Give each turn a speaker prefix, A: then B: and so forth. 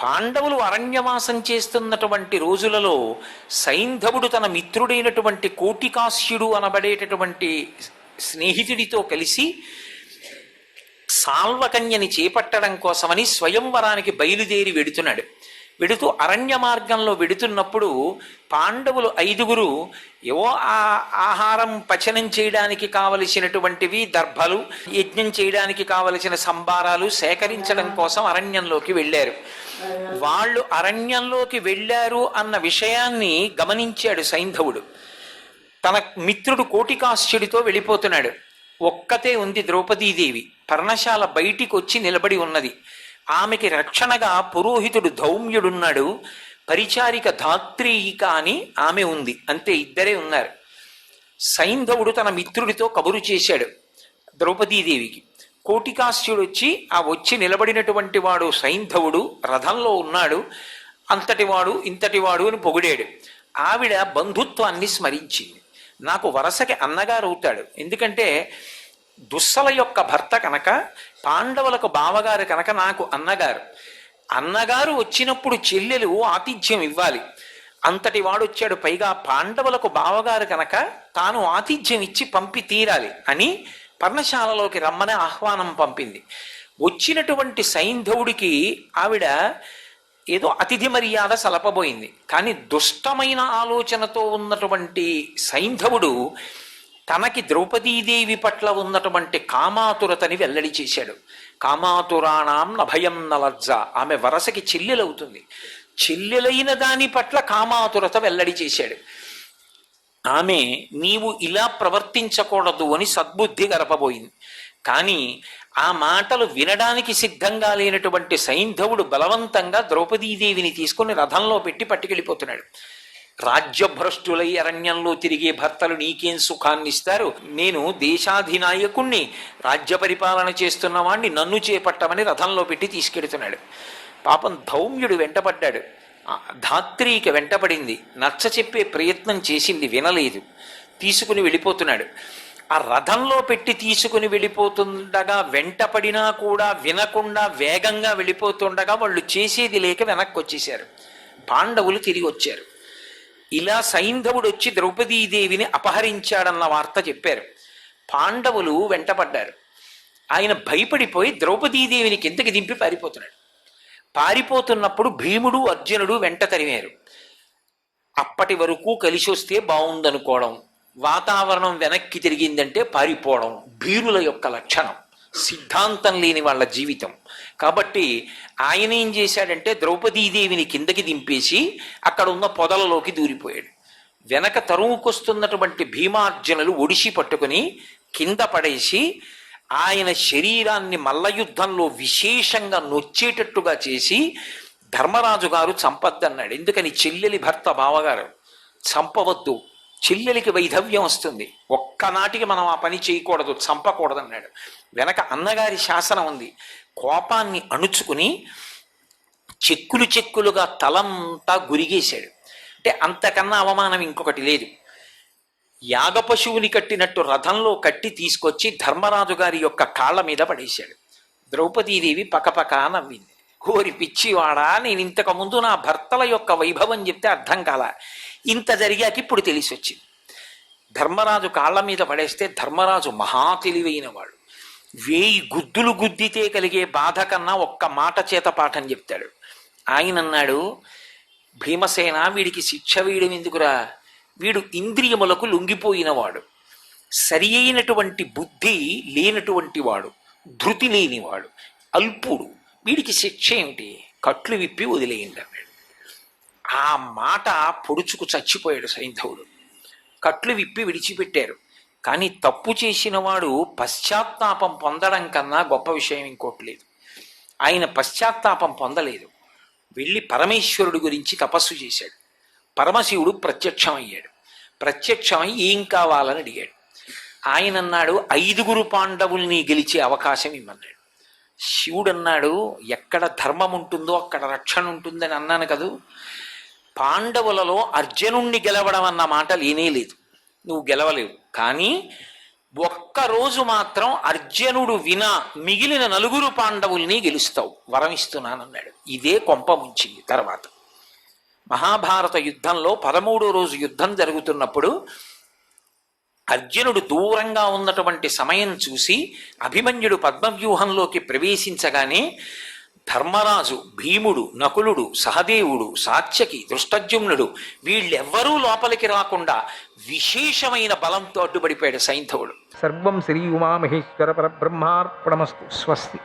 A: పాండవులు అరణ్యవాసం చేస్తున్నటువంటి రోజులలో సైంధవుడు తన మిత్రుడైనటువంటి కోటికాస్యుడు అనబడేటటువంటి స్నేహితుడితో కలిసి సాల్వకన్యని చేపట్టడం కోసమని స్వయంవరానికి బయలుదేరి వెడుతూ అరణ్య మార్గంలో వెడుతున్నప్పుడు పాండవులు 5గురు ఏవో ఆహారం పచనం చేయడానికి కావలసినటువంటివి దర్భలు, యజ్ఞం చేయడానికి కావలసిన సంబారాలు సేకరించడం కోసం అరణ్యంలోకి వెళ్ళారు. వాళ్ళు అరణ్యంలోకి వెళ్ళారు అన్న విషయాన్ని గమనించాడు సైంధవుడు. తన మిత్రుడు కోటికాస్యుడితో వెళ్ళిపోతున్నాడు. ఒక్కతే ఉంది ద్రౌపదీదేవి. పర్ణశాల బయటికి వచ్చి నిలబడి ఉన్నది. ఆమెకి రక్షణగా పురోహితుడు ధౌమ్యుడున్నాడు, పరిచారిక ధాత్రీయిక అని ఆమె ఉంది. అంతే, ఇద్దరే ఉన్నారు. సైంధవుడు తన మిత్రుడితో కబురు చేశాడు ద్రౌపదీదేవికి. కోటికాస్యుడు వచ్చి నిలబడినటువంటి వాడు సైంధవుడు రథంలో ఉన్నాడు, అంతటివాడు ఇంతటివాడు అని పొగిడాడు. ఆవిడ బంధుత్వాన్ని స్మరించింది. నాకు వరసకి అన్నగారు అవుతాడు, ఎందుకంటే దుస్సల యొక్క భర్త కనుక, పాండవులకు బావగారు కనుక నాకు అన్నగారు వచ్చినప్పుడు చెల్లెలు ఆతిథ్యం ఇవ్వాలి. అంతటి వాడు వచ్చాడు, పైగా పాండవులకు బావగారు కనుక తాను ఆతిథ్యం ఇచ్చి పంపి తీరాలి అని పర్ణశాలలోకి రమ్మని ఆహ్వానం పంపింది. వచ్చినటువంటి సైంధవుడికి ఆవిడ ఏదో అతిథి మర్యాద సలపబోయింది. కానీ దుష్టమైన ఆలోచనతో ఉన్నటువంటి సైంధవుడు తనకి ద్రౌపదీదేవి పట్ల ఉన్నటువంటి కామాతురతని వెల్లడి చేశాడు. కామాతురాణం నభయం నలజ్జ, ఆమె వరసకి చెల్లెలవుతుంది. చెల్లెలైన దాని పట్ల కామాతురత వెల్లడి చేశాడు. ఆమె నీవు ఇలా ప్రవర్తించకూడదు అని సద్బుద్ధి గరపబోయింది. కానీ ఆ మాటలు వినడానికి సిద్ధంగా లేనటువంటి సైంధవుడు బలవంతంగా ద్రౌపదీదేవిని తీసుకుని రథంలో పెట్టి పట్టుకెళ్ళిపోతున్నాడు. రాజ్యభ్రష్టులై అరణ్యంలో తిరిగే భర్తలు నీకేం సుఖాన్ని ఇస్తారు? నేను దేశాధినాయకుణ్ణి, రాజ్య పరిపాలన చేస్తున్నవాణ్ణి, నన్ను చేపట్టమని రథంలో పెట్టి తీసుకెడుతున్నాడు. పాపం ధౌమ్యుడు వెంటపడ్డాడు, ధాత్రీకి వెంటపడింది, నచ్చ చెప్పే ప్రయత్నం చేసింది, వినలేదు, తీసుకుని వెళ్ళిపోతున్నాడు. ఆ రథంలో పెట్టి తీసుకుని వెళ్ళిపోతుండగా వెంటపడినా కూడా వినకుండా వేగంగా వెళ్ళిపోతుండగా వాళ్ళు చేసేది లేక వెనక్కి వచ్చేశారు. పాండవులు తిరిగి వచ్చారు. ఇలా సైంధవుడు వచ్చి ద్రౌపదీదేవిని అపహరించాడన్న వార్త చెప్పారు. పాండవులు వెంటపడ్డారు. ఆయన భయపడిపోయి ద్రౌపదీదేవిని కిందకి దింపి పారిపోతున్నాడు. పారిపోతున్నప్పుడు భీముడు అర్జునుడు వెంట తరిమారు. అప్పటి వరకు కలిసి వస్తే బాగుందనుకోవడం, వాతావరణం వెనక్కి తిరిగిందంటే పారిపోవడం భీరుల యొక్క లక్షణం, సిద్ధాంతం లేని వాళ్ళ జీవితం. కాబట్టి ఆయన ఏం చేశాడంటే ద్రౌపదీదేవిని కిందకి దింపేసి అక్కడ ఉన్న పొదలలోకి దూరిపోయాడు. వెనక తరువుకొస్తున్నటువంటి భీమార్జునులు ఒడిసి పట్టుకుని కింద పడేసి ఆయన శరీరాన్ని మల్లయుద్ధంలో విశేషంగా నొచ్చేటట్టుగా చేసి ధర్మరాజు గారు చంపద్దన్నాడు. ఎందుకని? చెల్లెలి భర్త బావగారు, చంపవద్దు, చెల్లెలికి వైధవ్యం వస్తుంది, ఒక్కనాటికి మనం ఆ పని చేయకూడదు, చంపకూడదన్నాడు. వెనక అన్నగారి శాసనం ఉంది. కోపాన్ని అణుచుకుని చెక్కులుగా తలంతా గురిగేశాడు. అంటే అంతకన్నా అవమానం ఇంకొకటి లేదు. యాగపశువుని కట్టినట్టు రథంలో కట్టి తీసుకొచ్చి ధర్మరాజు గారి యొక్క కాళ్ళ మీద పడేశాడు. ద్రౌపదీదేవి పకపక నవ్వింది. కోరి పిచ్చివాడా, నేను ఇంతకు ముందు నా భర్తల యొక్క వైభవం చెప్తే అర్థం కాల, ఇంత జరిగాక ఇప్పుడు తెలిసి వచ్చింది. ధర్మరాజు కాళ్ళ మీద పడేస్తే ధర్మరాజు మహా తెలివైన వాడు. 1000 గుద్దులు గుద్దితే కలిగే బాధ కన్నా ఒక్క మాట చేత పాఠం చెప్తాడు. ఆయన అన్నాడు, భీమసేన, వీడికి శిక్ష వేయడం ఎందుకురా? వీడు ఇంద్రియములకు లొంగిపోయినవాడు, సరి అయినటువంటి బుద్ధి లేనటువంటి వాడు, ధృతి లేనివాడు, అల్పుడు, వీడికి శిక్ష ఏమిటి? కట్లు విప్పి వదిలేయండి అన్నాడు. ఆ మాట పొడుచుకు చచ్చిపోయాడు సైంధవుడు. కట్లు విప్పి విడిచిపెట్టారు. కానీ తప్పు చేసిన వాడు పశ్చాత్తాపం పొందడం కన్నా గొప్ప విషయం ఇంకోటి లేదు. ఆయన పశ్చాత్తాపం పొందలేదు. వెళ్ళి పరమేశ్వరుడి గురించి తపస్సు చేశాడు. పరమశివుడు ప్రత్యక్షమయ్యాడు. ప్రత్యక్షమై ఏం కావాలని అడిగాడు. ఆయన అన్నాడు, 5గురు పాండవుల్ని గెలిచే అవకాశం ఇమ్మన్నాడు. శివుడు అన్నాడు, ఎక్కడ ధర్మం ఉంటుందో అక్కడ రక్షణ ఉంటుందని అన్నాను కదూ. పాండవులలో అర్జునుణ్ణి గెలవడం అన్న మాట లేనే లేదు. నువ్వు గెలవలేవు. కానీ ఒక్కరోజు మాత్రం అర్జునుడు వినా మిగిలిన నలుగురు పాండవుల్ని గెలుస్తావు, వరం ఇస్తున్నానన్నాడు. ఇదే కొంప ముంచింది. తర్వాత మహాభారత యుద్ధంలో 13వ రోజు యుద్ధం జరుగుతున్నప్పుడు అర్జునుడు దూరంగా ఉన్నటువంటి సమయం చూసి అభిమన్యుడు పద్మవ్యూహంలోకి ప్రవేశించగానే ధర్మరాజు, భీముడు, నకులుడు, సహదేవుడు, సాత్యకి, దృష్టజ్యుమ్నుడు వీళ్ళెవ్వరూ లోపలికి రాకుండా విశేషమైన బలంతో అడ్డుపడిపోయాడు సైంధవుడు.
B: సర్వం శ్రీ ఉమామహేశ్వర పరబ్రహ్మార్పణమస్తు. స్వస్తి.